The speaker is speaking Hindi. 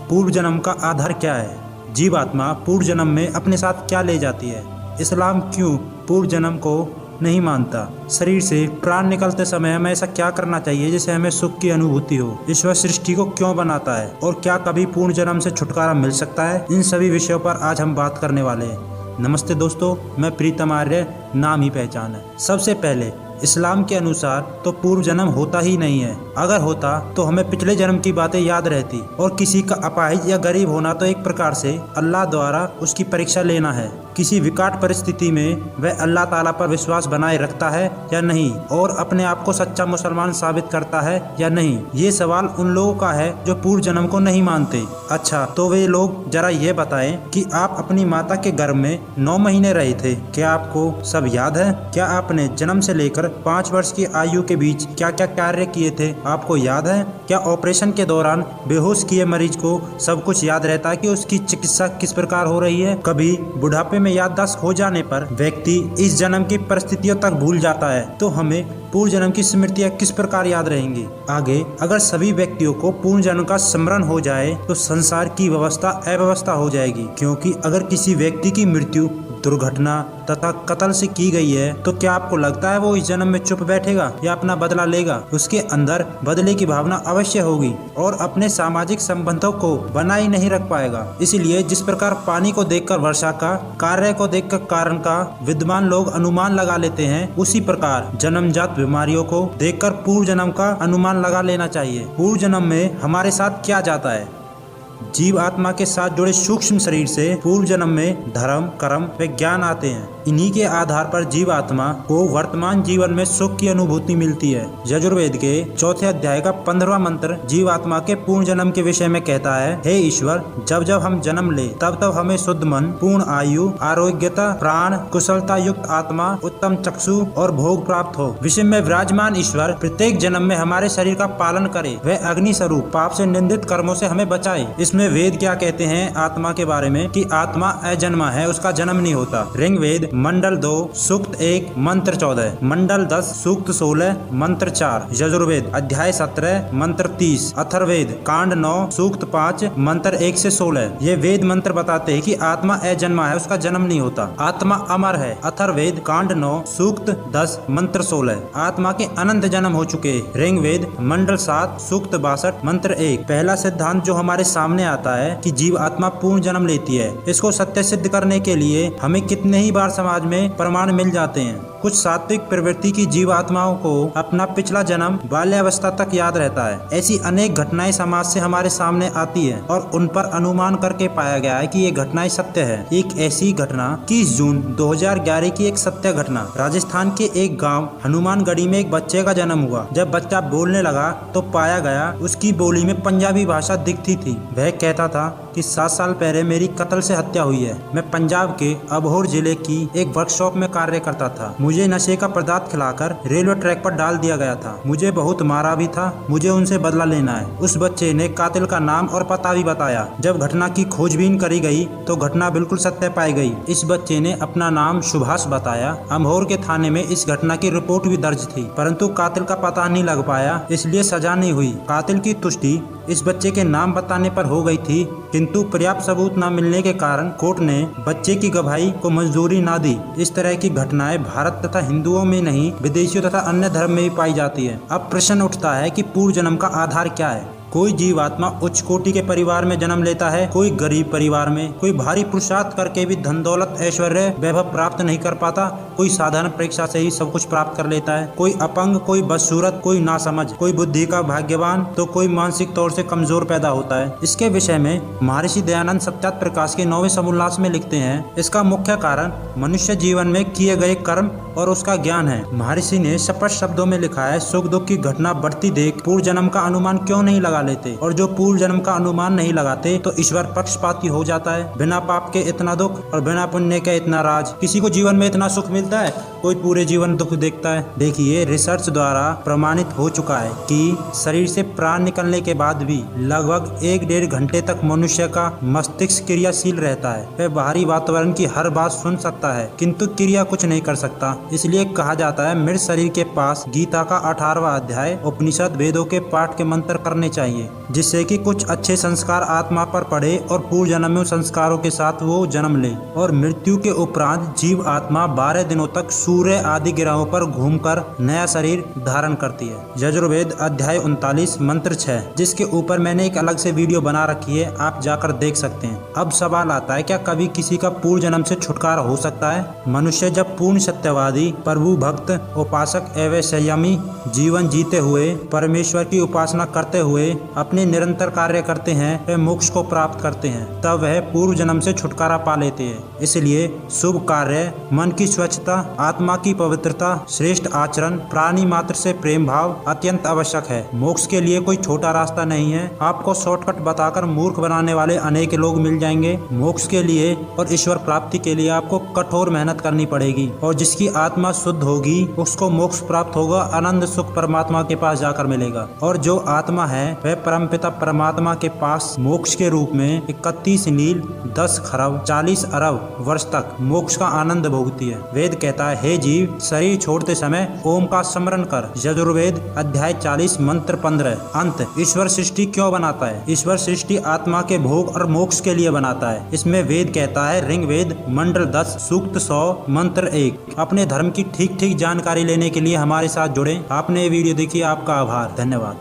पूर्व जन्म का आधार क्या है? जीवात्मा पूर्व जन्म में अपने साथ क्या ले जाती है? इस्लाम क्यों पूर्व जन्म को नहीं मानता? शरीर से प्राण निकलते समय हमें ऐसा क्या करना चाहिए जिससे हमें सुख की अनुभूति हो? ईश्वर सृष्टि को क्यों बनाता है और क्या कभी पूर्ण जन्म से छुटकारा मिल सकता है? इन सभी विषयों पर आज हम बात करने वाले हैं। नमस्ते दोस्तों, मैं प्रीतम आर्य, नाम ही पहचान है। सबसे पहले इस्लाम के अनुसार तो पूर्व जन्म होता ही नहीं है। अगर होता तो हमें पिछले जन्म की बातें याद रहती। और किसी का अपाहिज या गरीब होना तो एक प्रकार से अल्लाह द्वारा उसकी परीक्षा लेना है। किसी विकट परिस्थिति में वह अल्लाह ताला पर विश्वास बनाए रखता है या नहीं, और अपने आप को सच्चा मुसलमान साबित करता है या नहीं। ये सवाल उन लोगों का है जो पूर्व जन्म को नहीं मानते। अच्छा, तो वे लोग जरा ये बताएं कि आप अपनी माता के गर्भ में 9 महीने रहे थे। क्या आपको सब याद है? क्या आपने जन्म से लेकर 5 वर्ष की आयु के बीच क्या क्या कार्य किए थे, आपको याद है? क्या ऑपरेशन के दौरान बेहोश किए मरीज को सब कुछ याद रहता है कि उसकी चिकित्सा किस प्रकार हो रही है? कभी बुढ़ापे में याददाश्त खो जाने पर व्यक्ति इस जन्म की परिस्थितियों तक भूल जाता है, तो हमें पूर्व जन्म की स्मृतियाँ किस प्रकार याद रहेंगी? आगे अगर सभी व्यक्तियों को पूर्व जन्म का स्मरण हो जाए तो संसार की व्यवस्था अव्यवस्था हो जाएगी। क्योंकि अगर किसी व्यक्ति की मृत्यु दुर्घटना तथा कत्ल से की गई है तो क्या आपको लगता है वो इस जन्म में चुप बैठेगा या अपना बदला लेगा? उसके अंदर बदले की भावना अवश्य होगी और अपने सामाजिक संबंधों को बनाए नहीं रख पाएगा। इसलिए जिस प्रकार पानी को देखकर वर्षा का, कार्य को देखकर कारण का विद्वान लोग अनुमान लगा लेते हैं, उसी प्रकार जन्मजात बीमारियों को देखकर पूर्व जन्म का अनुमान लगा लेना चाहिए। पूर्व जन्म में हमारे साथ क्या जाता है? जीव आत्मा के साथ जुड़े सूक्ष्म शरीर से पूर्व जन्म में धर्म, कर्म व ज्ञान आते हैं। इन्हीं के आधार पर जीव आत्मा को वर्तमान जीवन में सुख की अनुभूति मिलती है। यजुर्वेद के 4थे अध्याय का 15वां मंत्र जीव आत्मा के पूर्ण जन्म के विषय में कहता है, हे ईश्वर, जब जब हम जन्म ले तब तब हमें शुद्ध मन, पूर्ण आयु, आरोग्यता, प्राण, कुशलता युक्त आत्मा, उत्तम चक्षु और भोग प्राप्त हो। विषय में विराजमान ईश्वर प्रत्येक जन्म में हमारे शरीर का पालन करे, वह अग्नि स्वरूप पाप से निंदित कर्मों से हमें बचाए। इसमें वेद क्या कहते हैं आत्मा के बारे में कि आत्मा अजन्मा है, उसका जन्म नहीं होता। ऋग्वेद मंडल 2 सूक्त 1 मंत्र 14, मंडल 10 सूक्त 16 मंत्र 4, यजुर्वेद अध्याय 17 मंत्र 30, अथर्ववेद कांड 9 सूक्त 5 मंत्र 1 से 16। ये वेद मंत्र बताते हैं कि आत्मा अजन्मा है, उसका जन्म नहीं होता। आत्मा अमर है। अथर्ववेद कांड 9 सूक्त 10 मंत्र 16। आत्मा के अनंत जन्म हो चुके। ऋग्वेद मंडल 7 सूक्त 62 मंत्र 1। पहला सिद्धांत जो हमारे सामने आता है कि जीव आत्मा पूर्ण जन्म लेती है, इसको सत्य सिद्ध करने के लिए हमें कितने ही बार समाज में प्रमाण मिल जाते हैं। कुछ सात्विक प्रवृत्ति की जीव आत्माओं को अपना पिछला जन्म बाल्यावस्था तक याद रहता है। ऐसी अनेक घटनाएं समाज से हमारे सामने आती है और उन पर अनुमान करके पाया गया है कि ये घटनाएं सत्य है। एक ऐसी घटना 30 जून 2011 की एक सत्य घटना। राजस्थान के एक गांव हनुमानगढ़ी में एक बच्चे का जन्म हुआ। जब बच्चा बोलने लगा तो पाया गया उसकी बोली में पंजाबी भाषा दिखती थी। वह कहता था कि 7 साल पहले मेरी कत्ल से हत्या हुई है। मैं पंजाब के अबोहर जिले की एक वर्कशॉप में कार्य करता था। मुझे नशे का पदार्थ खिलाकर रेलवे ट्रैक पर डाल दिया गया था। मुझे बहुत मारा भी था। मुझे उनसे बदला लेना है। उस बच्चे ने कातिल का नाम और पता भी बताया। जब घटना की खोजबीन करी गई तो घटना बिल्कुल सत्य पाई गई। इस बच्चे ने अपना नाम सुभाष बताया। अमोहर के थाने में इस घटना की रिपोर्ट भी दर्ज थी, परंतु कातिल का पता नहीं लग पाया, इसलिए सजा नहीं हुई। कातिल की तुष्टि इस बच्चे के नाम बताने पर हो गई थी, किंतु पर्याप्त सबूत न मिलने के कारण कोर्ट ने बच्चे की गवाही को मंजूरी न दी। इस तरह की घटनाएं भारत तथा हिंदुओं में नहीं, विदेशियों तथा अन्य धर्म में भी पाई जाती है। अब प्रश्न उठता है कि पूर्व जन्म का आधार क्या है? कोई जीवात्मा उच्च कोटि के परिवार में जन्म लेता है, कोई गरीब परिवार में, कोई भारी पुरुषार्थ करके भी धन दौलत ऐश्वर्य वैभव प्राप्त नहीं कर पाता, कोई साधारण परीक्षा से ही सब कुछ प्राप्त कर लेता है, कोई अपंग, कोई बदसूरत, कोई नासमझ, कोई बुद्धि का भाग्यवान तो कोई मानसिक तौर से कमजोर पैदा होता है। इसके विषय में महर्षि दयानंद सत्यार्थ प्रकाश के 9वें समोल्लास में लिखते हैं, इसका मुख्य कारण मनुष्य जीवन में किए गए कर्म और उसका ज्ञान है। महर्षि ने स्पष्ट शब्दों में लिखा है, सुख दुख की घटना बढ़ती देख पूर्व जन्म का अनुमान क्यों नहीं लगा लेते? और जो पूर्व जन्म का अनुमान नहीं लगाते तो ईश्वर पक्षपाती हो जाता है। बिना पाप के इतना दुख और बिना पुण्य के इतना राज। किसी को जीवन में इतना सुख मिलता है, कोई पूरे जीवन दुख देखता है? देखिए, रिसर्च द्वारा प्रमाणित हो चुका है कि शरीर से प्राण निकलने के बाद भी लगभग 1-1.5 घंटे तक मनुष्य का मस्तिष्क क्रियाशील रहता है। वह बाहरी वातावरण की हर बात सुन सकता है किंतु क्रिया कुछ नहीं कर सकता। इसलिए कहा जाता है मृत शरीर के पास गीता का 18वां अध्याय, उपनिषद, वेदों के पाठ के मंत्र करने चाहिए, जिससे कि कुछ अच्छे संस्कार आत्मा पर पड़े और पूर्व जन्म में संस्कारों के साथ वो जन्म ले। और मृत्यु के उपरांत जीव आत्मा 12 दिनों तक सूर्य आदि ग्रहों पर घूमकर नया शरीर धारण करती है। यजुर्वेद अध्याय 39 मंत्र 6, जिसके ऊपर मैंने एक अलग से वीडियो बना रखी है, आप जाकर देख सकते हैं। अब सवाल आता है, क्या कभी किसी का पूर्व जन्म से छुटकारा हो सकता है? मनुष्य जब पूर्ण सत्यवादी, प्रभु भक्त, उपासक एवं संयमी जीवन जीते हुए परमेश्वर की उपासना करते हुए अपने निरंतर कार्य करते हैं, वे मोक्ष को प्राप्त करते हैं, तब वह पूर्व जन्म से छुटकारा पा लेते हैं। इसलिए शुभ कार्य, मन की स्वच्छता, आत्मा की पवित्रता, श्रेष्ठ आचरण, प्राणी मात्र से प्रेम भाव अत्यंत आवश्यक है। मोक्ष के लिए कोई छोटा रास्ता नहीं है। आपको शॉर्टकट बताकर मूर्ख बनाने वाले अनेक लोग मिल जाएंगे। मोक्ष के लिए और ईश्वर प्राप्ति के लिए आपको कठोर मेहनत करनी पड़ेगी, और जिसकी आत्मा शुद्ध होगी उसको मोक्ष प्राप्त होगा, आनंद सुख परमात्मा के पास जाकर मिलेगा। और जो आत्मा है वह परमपिता परमात्मा के पास मोक्ष के रूप में 31 नील, 10 खरब, 40 अरब वर्ष तक मोक्ष का आनंद भोगती है। वेद कहता है, हे जीव, शरीर छोड़ते समय ओम का स्मरण कर। यजुर्वेद अध्याय 40 मंत्र 15। अंत, ईश्वर सृष्टि क्यों बनाता है? ईश्वर सृष्टि आत्मा के भोग और मोक्ष के लिए बनाता है। इसमें वेद कहता है, ऋग्वेद मंडल 10 सूक्त 100 मंत्र 1। अपने धर्म की ठीक ठीक जानकारी लेने के लिए हमारे साथ जुड़े। आपने ये वीडियो देखी, आपका आभार, धन्यवाद।